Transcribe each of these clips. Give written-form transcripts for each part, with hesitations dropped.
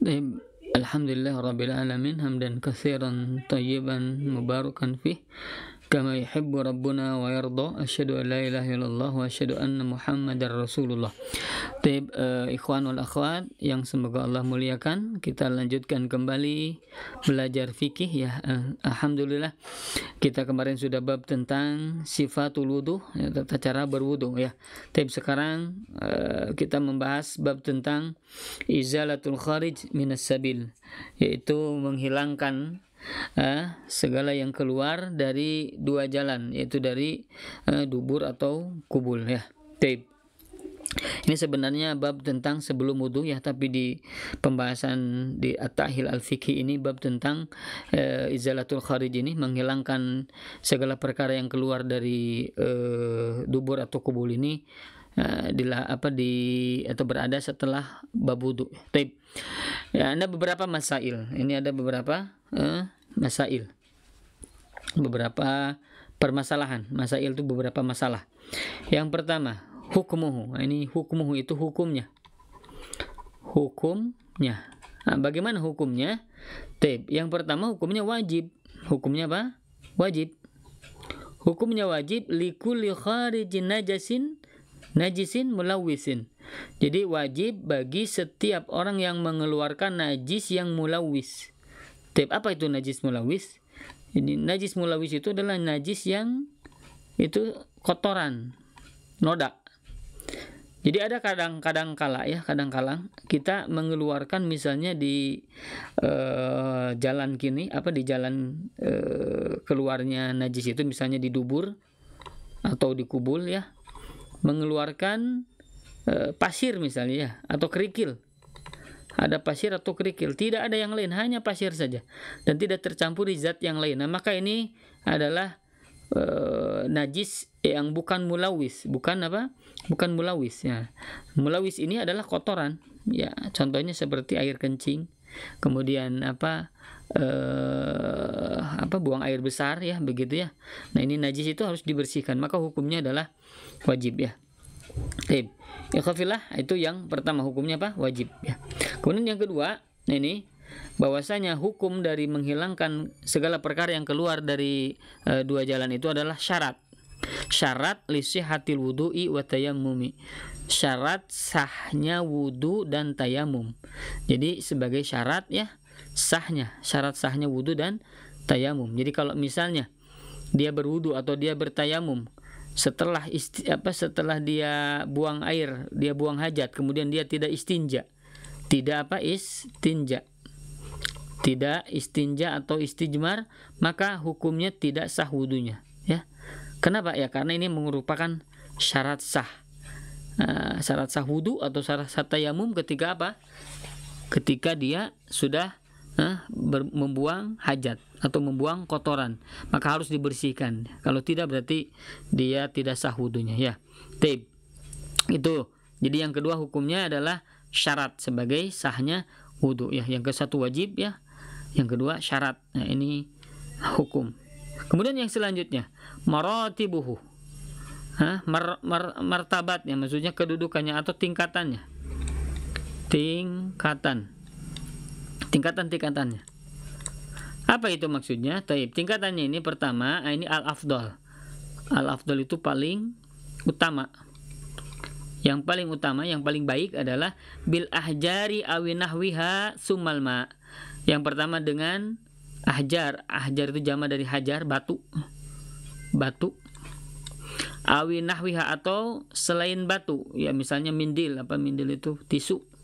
Baik, alhamdulillah rabbil alamin hamdan katsiran tayyiban mubarakan fih kama yuhibbu rabbuna wa yarda. Asyhadu an la ilaha illallah wa asyhadu anna muhammadar rasulullah. Baik, ikhwan wal akhwat yang semoga Allah muliakan, kita lanjutkan kembali belajar fikih ya. Alhamdulillah kita kemarin sudah bab tentang sifatul wudu, ya, tata cara berwudu ya. Tapi sekarang kita membahas bab tentang izalatul kharij minas sabil, yaitu menghilangkan segala yang keluar dari dua jalan, yaitu dari dubur atau kubul ya. Taib. Ini sebenarnya bab tentang sebelum wudu ya, tapi di pembahasan di At-Ta'hil Al-Fiqhi ini bab tentang izalatul kharij ini, menghilangkan segala perkara yang keluar dari dubur atau kubul ini atau berada setelah bab wudu. Taib. Ya, ada beberapa masail. Ini ada beberapa masail. Beberapa permasalahan. Masail itu beberapa masalah. Yang pertama, hukmuhu. Ini hukmuhu itu hukumnya. Hukumnya. Nah, bagaimana hukumnya? Taib. Yang pertama hukumnya wajib. Hukumnya apa? Wajib. Hukumnya wajib likulli kharijin najisin mulawwisin. Jadi wajib bagi setiap orang yang mengeluarkan najis yang mulawwis. Taib. Apa itu najis mulawwis? Ini najis mulawwis itu adalah najis yang itu kotoran, noda. Jadi ada kadang-kadang kita mengeluarkan misalnya di jalan di jalan keluarnya najis itu, misalnya di dubur atau di kubul ya, mengeluarkan pasir misalnya ya, atau kerikil. Ada pasir atau kerikil, tidak ada yang lain, hanya pasir saja dan tidak tercampur zat yang lain. Nah, maka ini adalah najis yang bukan mulawis, bukan mulawis ya. Mulawis ini adalah kotoran ya, contohnya seperti air kencing, kemudian buang air besar ya, begitu ya. Nah, ini najis itu harus dibersihkan, maka hukumnya adalah wajib ya. Baik. Ikhwafillah, itu yang pertama, hukumnya apa? Wajib ya. Kemudian yang kedua, ini bahwasanya hukum dari menghilangkan segala perkara yang keluar dari dua jalan itu adalah syarat. Syarat lisihhatil wudu'i wa tayammumi. Syarat sahnya wudu dan tayamum. Jadi sebagai syarat ya, syarat sahnya wudu dan tayamum. Jadi kalau misalnya dia berwudu atau dia bertayamum setelah dia buang air, dia buang hajat, kemudian dia tidak istinja. Tidak istinja atau istijmar, maka hukumnya tidak sah wudunya ya. Kenapa ya? Karena ini merupakan syarat sah. Syarat sah wudu atau syarat sah tayamum ketika apa? Ketika dia sudah membuang hajat atau membuang kotoran, maka harus dibersihkan. Kalau tidak berarti dia tidak sah wudunya ya. Taib. Itu. Jadi yang kedua hukumnya adalah syarat sebagai sahnya wudu ya. Yang ke satu wajib ya, yang kedua syarat. Nah, ini hukum. Kemudian yang selanjutnya maratibuhu. Martabatnya, maksudnya kedudukannya atau tingkatannya. Tingkatan-tingkatannya. Apa itu maksudnya? Taib. Tingkatannya ini pertama, ini al-afdal. Al-afdal itu paling utama. Yang paling utama, yang paling baik adalah bil ahjari awinahwiha sumal ma. Yang pertama dengan ahjar. Ahjar itu jama dari hajar, batu. Awinahwiha atau selain batu. Ya misalnya mindil, mindil itu tisu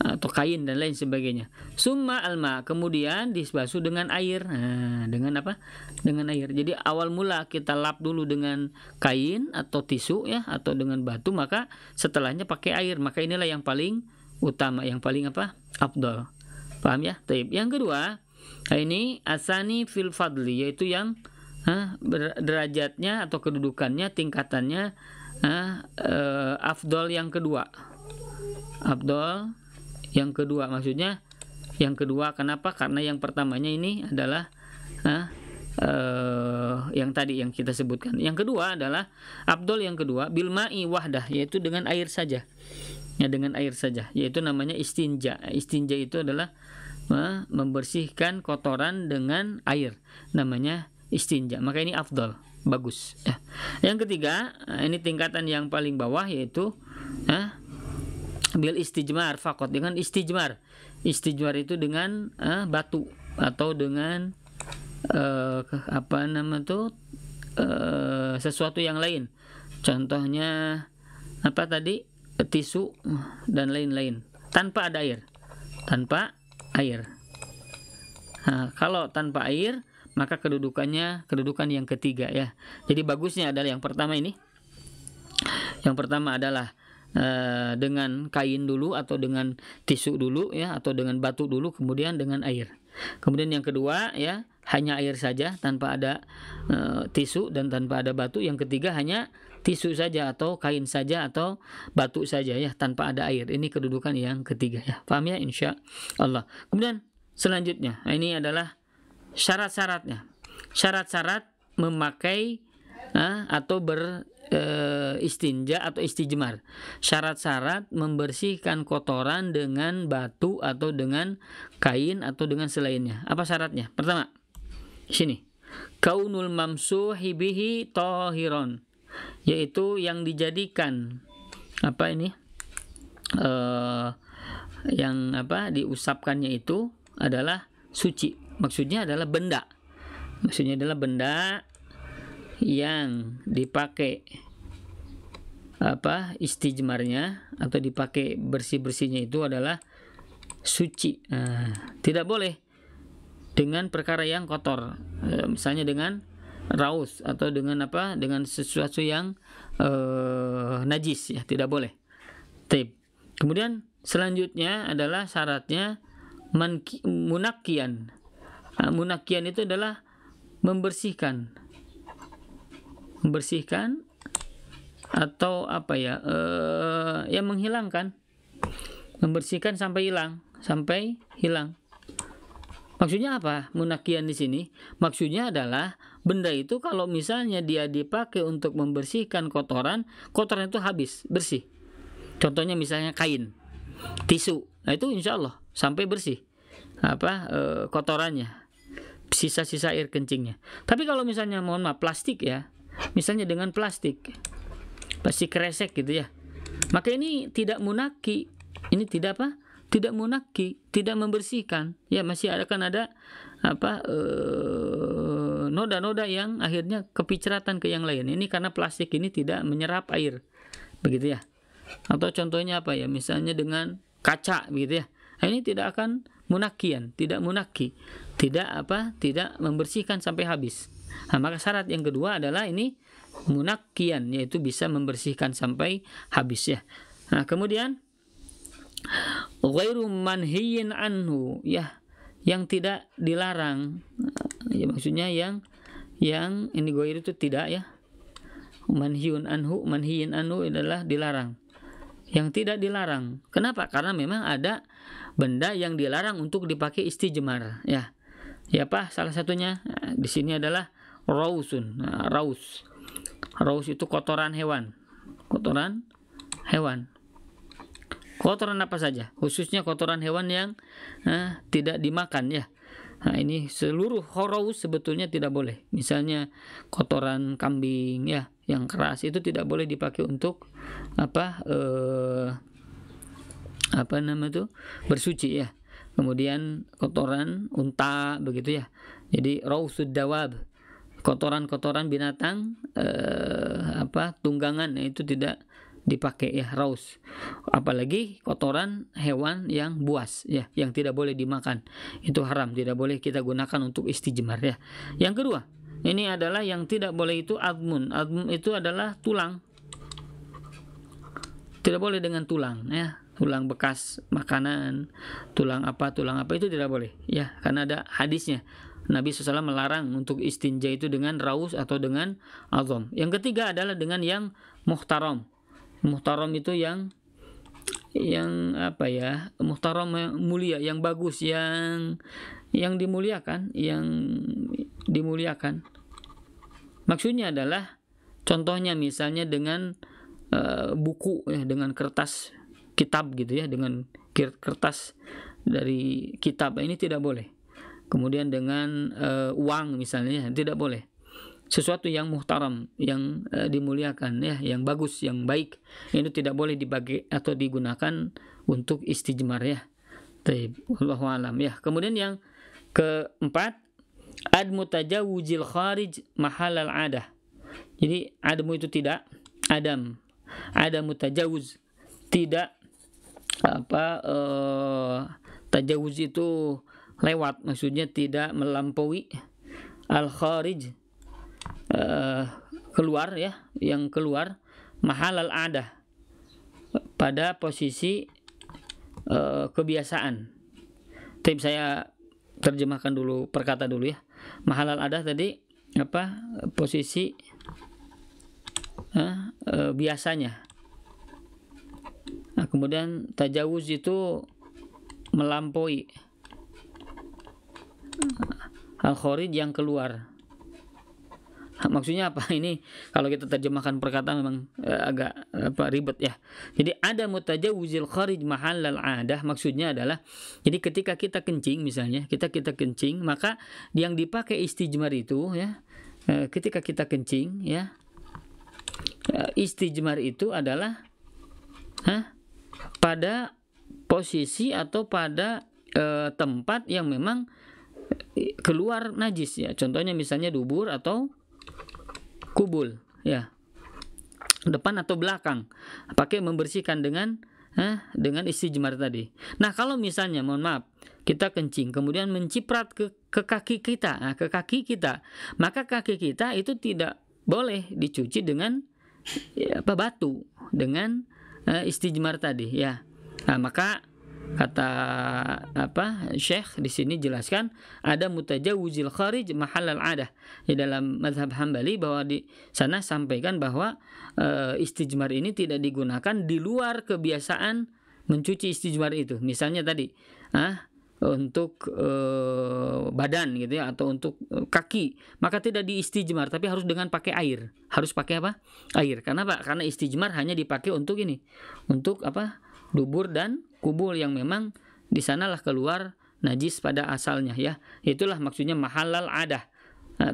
atau kain dan lain sebagainya. Summa alma, kemudian dibasuh dengan air. Nah, dengan apa? Dengan air. Jadi awal mula kita lap dulu dengan kain atau tisu ya, atau dengan batu, maka setelahnya pakai air. Maka inilah yang paling utama, yang paling afdal. Paham ya? Taib. Yang kedua, ini asani fil fadli, yaitu yang derajatnya atau kedudukannya, tingkatannya afdal yang kedua. Afdal yang kedua, maksudnya yang kedua, kenapa? Karena yang pertamanya ini adalah yang tadi yang kita sebutkan. Yang kedua adalah afdal yang kedua bil ma'i wahdah, yaitu dengan air saja. ya dengan air saja, yaitu namanya istinja. Istinja itu adalah membersihkan kotoran dengan air, namanya istinja. Maka ini afdal, bagus ya. Yang ketiga, ini tingkatan yang paling bawah, yaitu bil istijmar fakot, dengan istijmar. Istijmar itu dengan batu atau dengan sesuatu yang lain. Contohnya apa tadi? Tisu dan lain-lain, tanpa ada air. Tanpa air. Nah, kalau tanpa air, maka kedudukan yang ketiga ya. Jadi bagusnya adalah yang pertama ini. Yang pertama adalah dengan kain dulu, atau dengan tisu dulu ya, atau dengan batu dulu, kemudian dengan air. Kemudian yang kedua ya, hanya air saja tanpa ada tisu dan tanpa ada batu. Yang ketiga hanya tisu saja atau kain saja atau batu saja ya, tanpa ada air. Ini kedudukan yang ketiga ya. Paham ya, insya Allah. Kemudian selanjutnya, ini adalah syarat-syaratnya. Syarat-syarat memakai atau istinja atau istijmar. Syarat-syarat membersihkan kotoran dengan batu atau dengan kain atau dengan selainnya. Apa syaratnya? Pertama, sini. Kaunul mamsuhi bihi tahiron, yaitu yang dijadikan diusapkannya itu adalah suci. Maksudnya adalah benda. Maksudnya adalah benda yang dipakai istijmarnya atau dipakai bersih-bersihnya itu adalah suci. Tidak boleh dengan perkara yang kotor, misalnya dengan raus atau dengan sesuatu yang najis ya, tidak boleh. Kemudian selanjutnya adalah syaratnya munakian. Munakian itu adalah membersihkan atau menghilangkan, membersihkan sampai hilang. Maksudnya apa? Munakian di sini maksudnya adalah benda itu kalau misalnya dia dipakai untuk membersihkan kotoran itu habis bersih. Contohnya misalnya kain, tisu, nah itu insya Allah sampai bersih kotorannya, sisa-sisa air kencingnya. Tapi kalau misalnya mohon maaf plastik ya, misalnya dengan plastik kresek gitu ya, maka ini tidak munaki. Ini tidak munaki, tidak membersihkan ya, masih akan ada noda-noda yang akhirnya kepicratan ke yang lain. Ini karena plastik ini tidak menyerap air, begitu ya. Atau contohnya misalnya dengan kaca begitu ya, nah, ini tidak akan munakian, tidak munaki, tidak membersihkan sampai habis. Nah, maka syarat yang kedua adalah ini munakian, yaitu bisa membersihkan sampai habis ya. Nah, kemudian ghairu manhiyin anhu ya, yang tidak dilarang ya, maksudnya yang ini ghairu itu tidak ya, manhiyin anhu adalah dilarang, yang tidak dilarang. Kenapa? Karena memang ada benda yang dilarang untuk dipakai istijmar ya. Ya salah satunya di sini adalah rausun. Raus itu kotoran hewan. Kotoran apa saja, khususnya kotoran hewan yang tidak dimakan ya. Nah, ini seluruh raus sebetulnya tidak boleh. Misalnya kotoran kambing ya yang keras itu tidak boleh dipakai untuk bersuci ya. Kemudian kotoran unta begitu ya. Jadi rausud dawab, kotoran binatang tunggangan, itu tidak dipakai ya, raus. Apalagi kotoran hewan yang buas ya, yang tidak boleh dimakan, itu haram, tidak boleh kita gunakan untuk istijmar ya. Yang kedua, ini adalah yang tidak boleh itu admun. Admun itu adalah tulang. Tidak boleh dengan tulang ya. Tulang bekas makanan, tulang apa itu tidak boleh ya, karena ada hadisnya. Nabi SAW melarang untuk istinja itu dengan raus atau dengan azam. Yang ketiga adalah dengan yang muhtaram. Muhtaram itu yang muhtaram mulia, yang bagus, yang dimuliakan, Maksudnya adalah contohnya misalnya dengan buku ya, dengan kertas kitab gitu ya, dengan kertas dari kitab, ini tidak boleh. Kemudian dengan uang misalnya, tidak boleh. Sesuatu yang muhtaram, yang dimuliakan ya, yang bagus, yang baik, itu tidak boleh dibagi atau digunakan untuk istijmar ya. Taib, wallahu alam ya. Kemudian yang keempat, admu tajawuzil kharij mahallal adah. Jadi admu itu tidak, adamu tajawuz, tidak tajawuz itu lewat, maksudnya tidak melampaui, al kharij keluar ya, yang keluar, mahallal adah, pada posisi kebiasaan. Tapi saya terjemahkan dulu, perkata dulu ya. Mahallal adah tadi posisi biasanya. Nah, kemudian tajawuz itu melampaui, al-kharij yang keluar. Maksudnya apa ini? Kalau kita terjemahkan perkataan memang agak ribet ya. Jadi ada mutajawuzil kharij mahallal adah, maksudnya adalah jadi ketika kita kencing misalnya, kita kencing, maka yang dipakai istijmar itu ya, ketika kita kencing ya, istijmar itu adalah pada posisi atau pada tempat yang memang keluar najis ya. Contohnya misalnya dubur atau kubul ya, depan atau belakang, pakai membersihkan dengan istijmar tadi. Nah, kalau misalnya mohon maaf kita kencing kemudian menciprat ke kaki kita, maka kaki kita itu tidak boleh dicuci dengan batu, dengan istijmar tadi ya. Nah, maka kata Syekh di sini jelaskan ada mutajawuzil kharij mahallal adah. Di dalam mazhab Hambali bahwa di sana sampaikan bahwa istijmar ini tidak digunakan di luar kebiasaan mencuci istijmar itu. Misalnya tadi untuk badan gitu ya, atau untuk kaki, maka tidak diistijmar tapi harus dengan pakai air. Harus pakai air. Karena karena istijmar hanya dipakai untuk ini, untuk dubur dan kubul yang memang di sanalah keluar najis pada asalnya ya. Itulah maksudnya mahallal adah,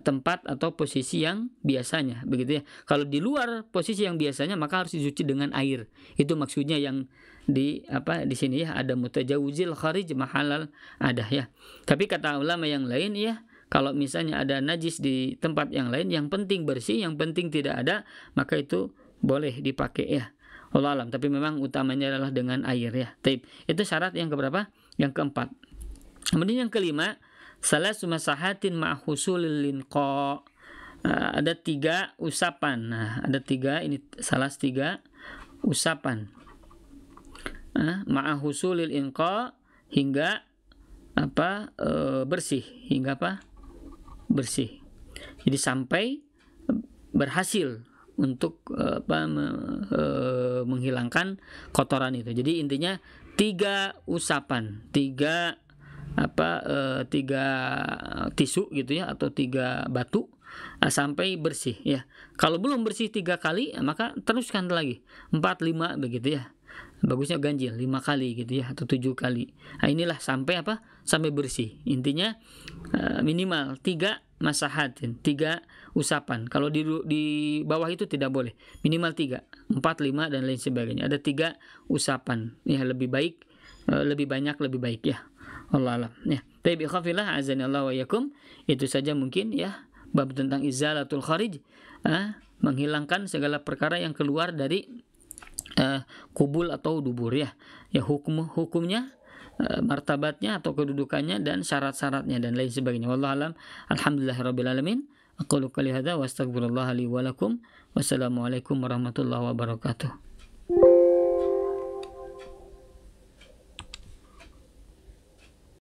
tempat atau posisi yang biasanya begitu ya. Kalau di luar posisi yang biasanya maka harus dicuci dengan air. Itu maksudnya yang di sini ya, ada mutajawuzil kharij mahallal adah ya. Tapi kata ulama yang lain ya, kalau misalnya ada najis di tempat yang lain, yang penting bersih, yang penting tidak ada, maka itu boleh dipakai ya. Allah alam, tapi memang utamanya adalah dengan air ya. Taib. Itu syarat yang keberapa? Yang keempat. Kemudian yang kelima, salasu masahatin ma'husulil linqa. Ada 3 usapan. Nah, ada 3, ini salah 3 usapan. Ma'husulil linqa, hingga bersih, hingga bersih. Jadi sampai berhasil untuk menghilangkan kotoran itu. Jadi intinya 3 usapan, 3 tisu gitu ya, atau 3 batu sampai bersih ya. Kalau belum bersih 3 kali, maka teruskan lagi 4, 5 begitu ya. Bagusnya ganjil 5 kali gitu ya, atau 7 kali. Nah, inilah sampai sampai bersih. Intinya minimal 3 masahatin, 3 usapan. Kalau di bawah itu tidak boleh. Minimal 3, 4, 5 dan lain sebagainya. Ada 3 usapan. Ya, lebih baik, lebih banyak lebih baik ya. Allah alam. Ya. Taib ikhafillah azanillahu wa yakum. Itu saja mungkin ya bab tentang izalatul kharij, menghilangkan segala perkara yang keluar dari kubul atau dubur ya. Ya, hukumnya, martabatnya atau kedudukannya dan syarat-syaratnya dan lain sebagainya. Wallahu alam. Alhamdulillahirabbil alamin. Aqulu qouli hadza wa astaghfirullah li wa lakum. Wassalamualaikum warahmatullahi wabarakatuh.